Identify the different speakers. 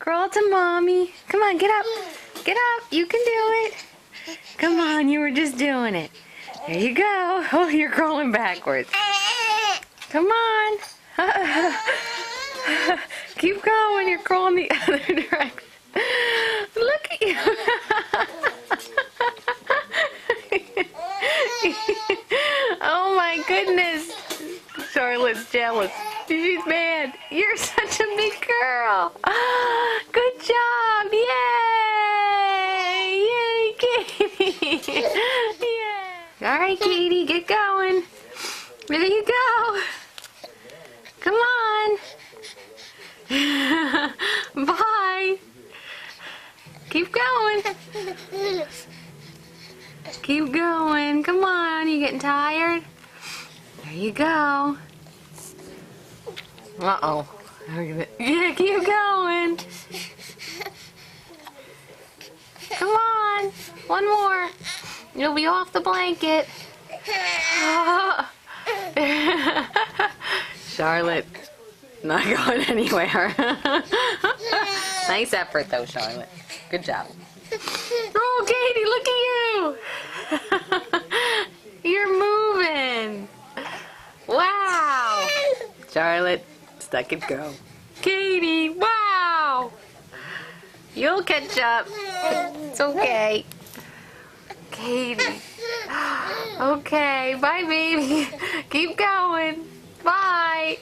Speaker 1: Crawl to mommy. Come on, get up. Get up. You can do it. Come on, you were just doing it. There you go. Oh, you're crawling backwards. Come on. Keep going. You're crawling the other direction. Look at you. Oh my goodness. Charlotte's jealous. She's mad. You're such a big girl. Good job. Yay. Yay, Katie. Yay. All right, Katie, get going. There you go. Come on. Bye. Keep going. Keep going. Come on. You getting tired? There you go. Uh-oh. Yeah, keep going. Come on. One more. You'll be off the blanket. Charlotte, not going anywhere. Nice effort though, Charlotte. Good job. Oh, Katie, look at you. You're moving. Wow. Charlotte, stuck it go. Katie, wow. You'll catch up. It's okay. Katie. Okay, bye baby. Keep going. Bye.